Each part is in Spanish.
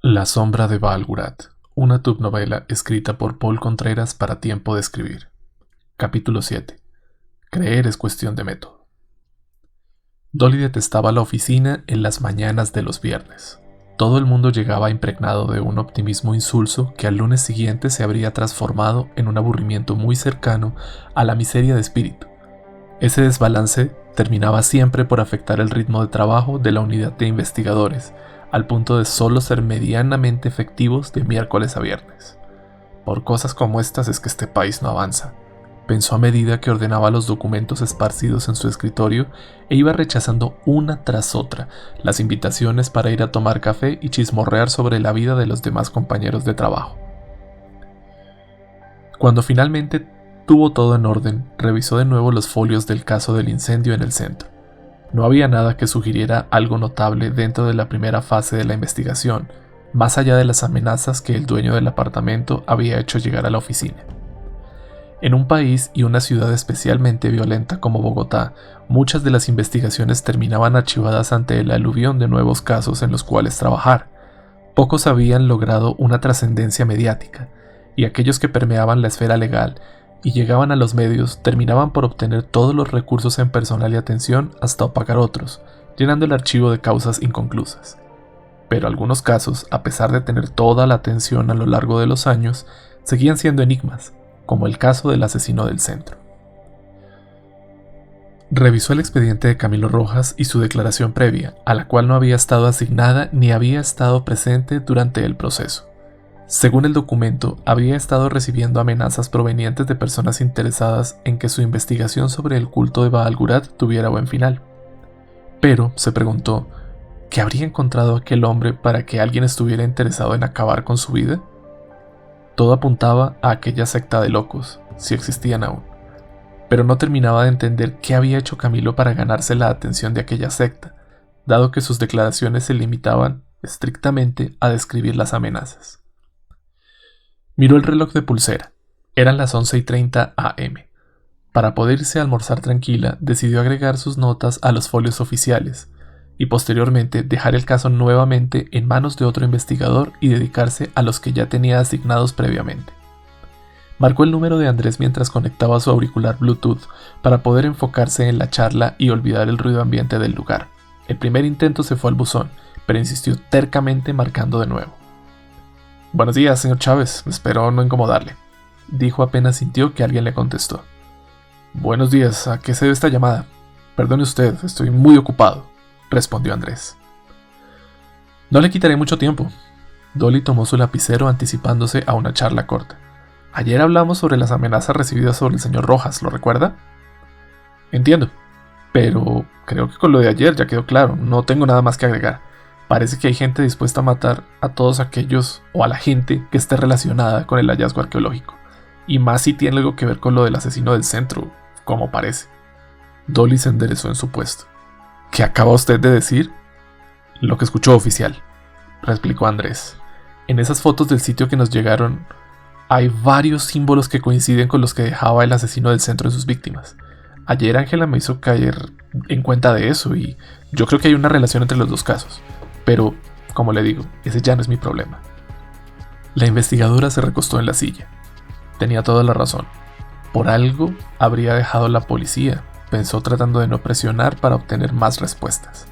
La sombra de Baalgurat, una tubnovela escrita por Paul Contreras para Tiempo de Escribir. Capítulo 7. Creer es cuestión de método. Dolly detestaba la oficina en las mañanas de los viernes. Todo el mundo llegaba impregnado de un optimismo insulso que al lunes siguiente se habría transformado en un aburrimiento muy cercano a la miseria de espíritu. Ese desbalance terminaba siempre por afectar el ritmo de trabajo de la unidad de investigadores, al punto de solo ser medianamente efectivos de miércoles a viernes. Por cosas como estas es que este país no avanza, pensó a medida que ordenaba los documentos esparcidos en su escritorio e iba rechazando una tras otra las invitaciones para ir a tomar café y chismorrear sobre la vida de los demás compañeros de trabajo. Cuando finalmente tuvo todo en orden, revisó de nuevo los folios del caso del incendio en el centro. No había nada que sugiriera algo notable dentro de la primera fase de la investigación, más allá de las amenazas que el dueño del apartamento había hecho llegar a la oficina. En un país y una ciudad especialmente violenta como Bogotá, muchas de las investigaciones terminaban archivadas ante el aluvión de nuevos casos en los cuales trabajar. Pocos habían logrado una trascendencia mediática, y aquellos que permeaban la esfera legal y llegaban a los medios terminaban por obtener todos los recursos en personal y atención hasta opacar otros, llenando el archivo de causas inconclusas. Pero algunos casos, a pesar de tener toda la atención a lo largo de los años, seguían siendo enigmas, como el caso del asesino del centro. Revisó el expediente de Camilo Rojas y su declaración previa, a la cual no había estado asignada ni había estado presente durante el proceso. Según el documento, había estado recibiendo amenazas provenientes de personas interesadas en que su investigación sobre el culto de Baalgurat tuviera buen final. Pero, se preguntó, ¿qué habría encontrado aquel hombre para que alguien estuviera interesado en acabar con su vida? Todo apuntaba a aquella secta de locos, si existían aún. Pero no terminaba de entender qué había hecho Camilo para ganarse la atención de aquella secta, dado que sus declaraciones se limitaban estrictamente a describir las amenazas. Miró el reloj de pulsera. Eran las 11:30 am. Para poder irse a almorzar tranquila, decidió agregar sus notas a los folios oficiales y posteriormente dejar el caso nuevamente en manos de otro investigador y dedicarse a los que ya tenía asignados previamente. Marcó el número de Andrés mientras conectaba su auricular Bluetooth para poder enfocarse en la charla y olvidar el ruido ambiente del lugar. El primer intento se fue al buzón, pero insistió tercamente marcando de nuevo. «Buenos días, señor Chávez. Espero no incomodarle», dijo apenas sintió que alguien le contestó. «Buenos días. ¿A qué se debe esta llamada?» «Perdone usted, estoy muy ocupado», respondió Andrés. «No le quitaré mucho tiempo». Dolly tomó su lapicero anticipándose a una charla corta. «Ayer hablamos sobre las amenazas recibidas sobre el señor Rojas, ¿lo recuerda?» «Entiendo, pero creo que con lo de ayer ya quedó claro. No tengo nada más que agregar. Parece que hay gente dispuesta a matar a todos aquellos o a la gente que esté relacionada con el hallazgo arqueológico. Y más si tiene algo que ver con lo del asesino del centro, como parece». Dolly se enderezó en su puesto. «¿Qué acaba usted de decir?» «Lo que escuchó, oficial», replicó Andrés. «En esas fotos del sitio que nos llegaron hay varios símbolos que coinciden con los que dejaba el asesino del centro en sus víctimas. Ayer Ángela me hizo caer en cuenta de eso y yo creo que hay una relación entre los dos casos. Pero, como le digo, ese ya no es mi problema». La investigadora se recostó en la silla. Tenía toda la razón. Por algo habría dejado la policía, pensó tratando de no presionar para obtener más respuestas.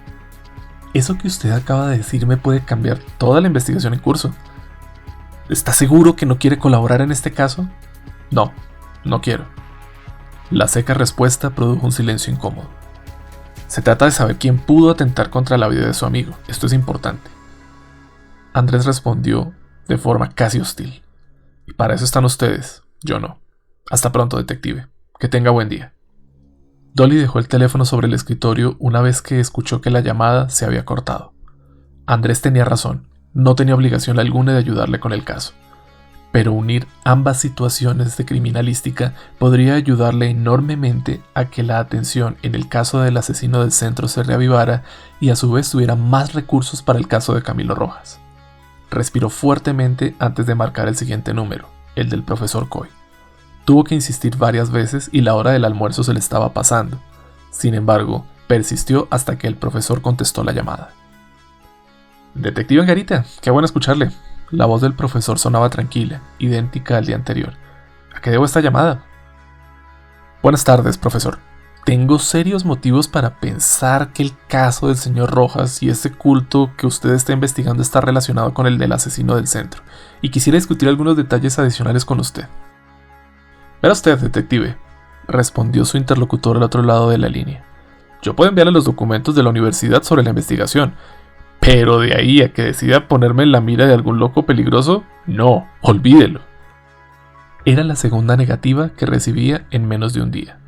«Eso que usted acaba de decirme puede cambiar toda la investigación en curso. ¿Está seguro que no quiere colaborar en este caso?» «No, no quiero». La seca respuesta produjo un silencio incómodo. «Se trata de saber quién pudo atentar contra la vida de su amigo. Esto es importante». Andrés respondió de forma casi hostil. «Y para eso están ustedes, yo no. Hasta pronto, detective. Que tenga buen día». Dolly dejó el teléfono sobre el escritorio una vez que escuchó que la llamada se había cortado. Andrés tenía razón. No tenía obligación alguna de ayudarle con el caso. Pero unir ambas situaciones de criminalística podría ayudarle enormemente a que la atención en el caso del asesino del centro se reavivara y a su vez tuviera más recursos para el caso de Camilo Rojas. Respiró fuertemente antes de marcar el siguiente número, el del profesor Coy. Tuvo que insistir varias veces y la hora del almuerzo se le estaba pasando. Sin embargo, persistió hasta que el profesor contestó la llamada. Detective Angarita, qué bueno escucharle. La voz del profesor sonaba tranquila, idéntica al día anterior. ¿A qué debo esta llamada? Buenas tardes, profesor. Tengo serios motivos para pensar que el caso del señor Rojas y ese culto que usted está investigando está relacionado con el del asesino del centro, y quisiera discutir algunos detalles adicionales con usted. Verá usted, detective, respondió su interlocutor al otro lado de la línea. Yo puedo enviarle los documentos de la universidad sobre la investigación, pero de ahí a que decida ponerme en la mira de algún loco peligroso, no, olvídelo. Era la segunda negativa que recibía en menos de un día.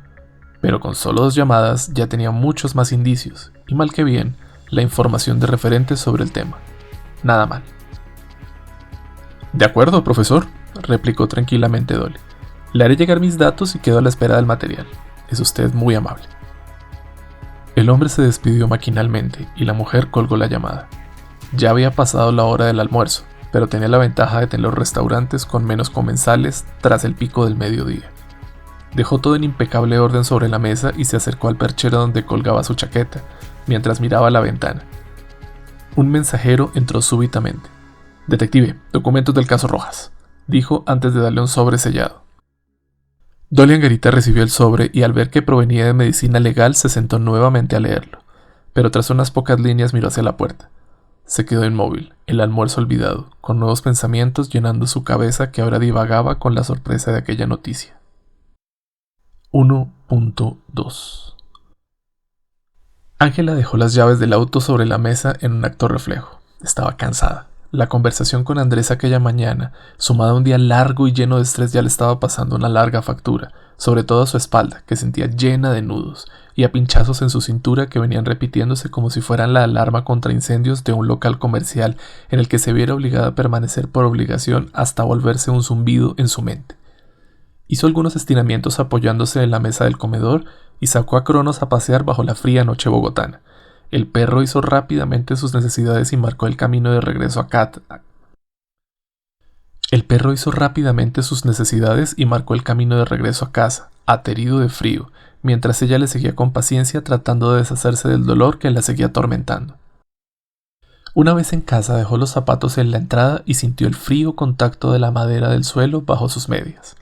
Pero con solo 2 llamadas ya tenía muchos más indicios, y mal que bien, la información de referentes sobre el tema. Nada mal. De acuerdo, profesor, replicó tranquilamente Dolly. Le haré llegar mis datos y quedo a la espera del material. Es usted muy amable. El hombre se despidió maquinalmente y la mujer colgó la llamada. Ya había pasado la hora del almuerzo, pero tenía la ventaja de tener los restaurantes con menos comensales tras el pico del mediodía. Dejó todo en impecable orden sobre la mesa y se acercó al perchero donde colgaba su chaqueta, mientras miraba la ventana. Un mensajero entró súbitamente. «Detective, documentos del caso Rojas», dijo antes de darle un sobre sellado. Dolly Angarita recibió el sobre y al ver que provenía de medicina legal se sentó nuevamente a leerlo, pero tras unas pocas líneas miró hacia la puerta. Se quedó inmóvil, el almuerzo olvidado, con nuevos pensamientos llenando su cabeza que ahora divagaba con la sorpresa de aquella noticia. 1.2 Ángela dejó las llaves del auto sobre la mesa en un acto reflejo. Estaba cansada. La conversación con Andrés aquella mañana, sumada a un día largo y lleno de estrés, ya le estaba pasando una larga factura, sobre todo a su espalda, que sentía llena de nudos, y a pinchazos en su cintura que venían repitiéndose como si fueran la alarma contra incendios de un local comercial en el que se viera obligada a permanecer por obligación hasta volverse un zumbido en su mente. Hizo algunos estiramientos apoyándose en la mesa del comedor y sacó a Cronos a pasear bajo la fría noche bogotana. El perro hizo rápidamente sus necesidades y marcó el camino de regreso a casa, aterido de frío, mientras ella le seguía con paciencia tratando de deshacerse del dolor que la seguía atormentando. Una vez en casa dejó los zapatos en la entrada y sintió el frío contacto de la madera del suelo bajo sus medias.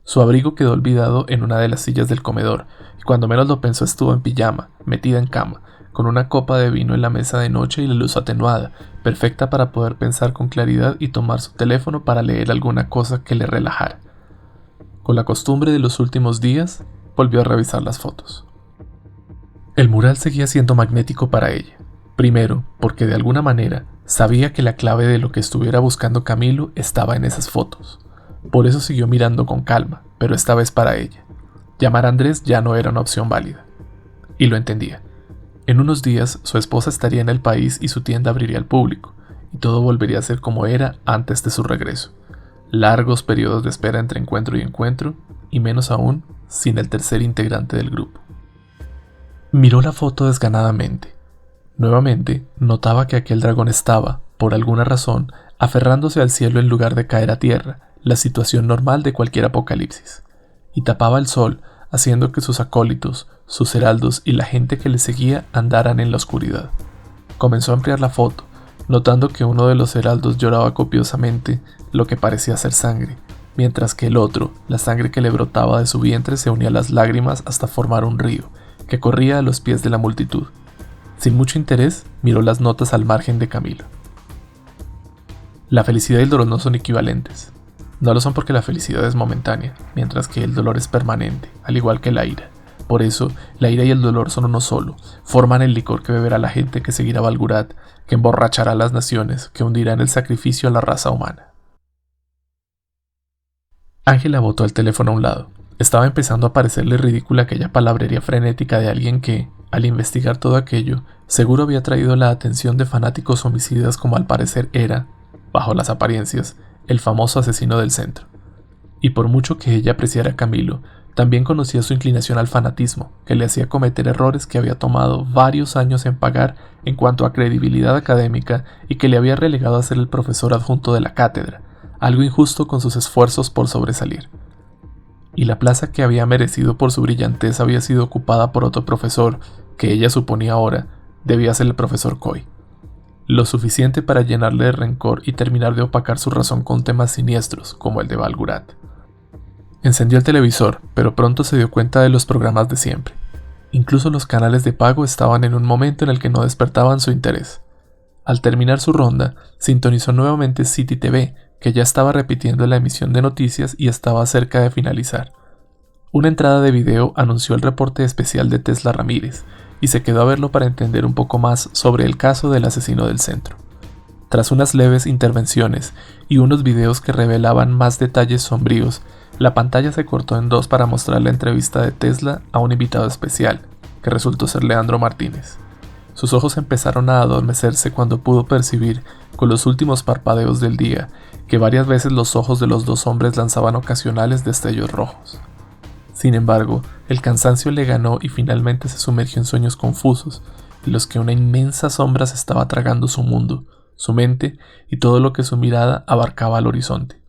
Su abrigo quedó olvidado en una de las sillas del comedor, y cuando menos lo pensó estuvo en pijama, metida en cama, con una copa de vino en la mesa de noche y la luz atenuada, perfecta para poder pensar con claridad y tomar su teléfono para leer alguna cosa que le relajara. Con la costumbre de los últimos días, volvió a revisar las fotos. El mural seguía siendo magnético para ella. Primero, porque de alguna manera sabía que la clave de lo que estuviera buscando Camilo estaba en esas fotos. Por eso siguió mirando con calma, pero esta vez para ella. Llamar a Andrés ya no era una opción válida. Y lo entendía. En unos días su esposa estaría en el país y su tienda abriría al público, y todo volvería a ser como era antes de su regreso. Largos periodos de espera entre encuentro y encuentro, y menos aún sin el tercer integrante del grupo. Miró la foto desganadamente. Nuevamente notaba que aquel dragón estaba, por alguna razón, aferrándose al cielo en lugar de caer a tierra, la situación normal de cualquier apocalipsis, y tapaba el sol, haciendo que sus acólitos, sus heraldos y la gente que le seguía andaran en la oscuridad. Comenzó a ampliar la foto, notando que uno de los heraldos lloraba copiosamente lo que parecía ser sangre, mientras que el otro, la sangre que le brotaba de su vientre, se unía a las lágrimas hasta formar un río, que corría a los pies de la multitud. Sin mucho interés, miró las notas al margen de Camilo. La felicidad y el dolor no son equivalentes. No lo son porque la felicidad es momentánea, mientras que el dolor es permanente, al igual que la ira. Por eso, la ira y el dolor son uno solo, forman el licor que beberá la gente, que seguirá Balgurat, que emborrachará a las naciones, que hundirá en el sacrificio a la raza humana. Ángela botó el teléfono a un lado. Estaba empezando a parecerle ridícula aquella palabrería frenética de alguien que, al investigar todo aquello, seguro había traído la atención de fanáticos homicidas como al parecer era, bajo las apariencias, el famoso asesino del centro. Y por mucho que ella apreciara a Camilo, también conocía su inclinación al fanatismo, que le hacía cometer errores que había tomado varios años en pagar en cuanto a credibilidad académica y que le había relegado a ser el profesor adjunto de la cátedra, algo injusto con sus esfuerzos por sobresalir. Y la plaza que había merecido por su brillantez había sido ocupada por otro profesor, que ella suponía ahora debía ser el profesor Coy. lo suficiente para llenarle de rencor y terminar de opacar su razón con temas siniestros, como el de Balgurat. Encendió el televisor, pero pronto se dio cuenta de los programas de siempre. Incluso los canales de pago estaban en un momento en el que no despertaban su interés. Al terminar su ronda, sintonizó nuevamente City TV, que ya estaba repitiendo la emisión de noticias y estaba cerca de finalizar. Una entrada de video anunció el reporte especial de Tesla Ramírez, y se quedó a verlo para entender un poco más sobre el caso del asesino del centro. Tras unas leves intervenciones y unos videos que revelaban más detalles sombríos, la pantalla se cortó en dos para mostrar la entrevista de Tesla a un invitado especial, que resultó ser Leandro Martínez. Sus ojos empezaron a adormecerse cuando pudo percibir, con los últimos parpadeos del día, que varias veces los ojos de los dos hombres lanzaban ocasionales destellos rojos. Sin embargo, el cansancio le ganó y finalmente se sumergió en sueños confusos, en los que una inmensa sombra se estaba tragando su mundo, su mente y todo lo que su mirada abarcaba al horizonte.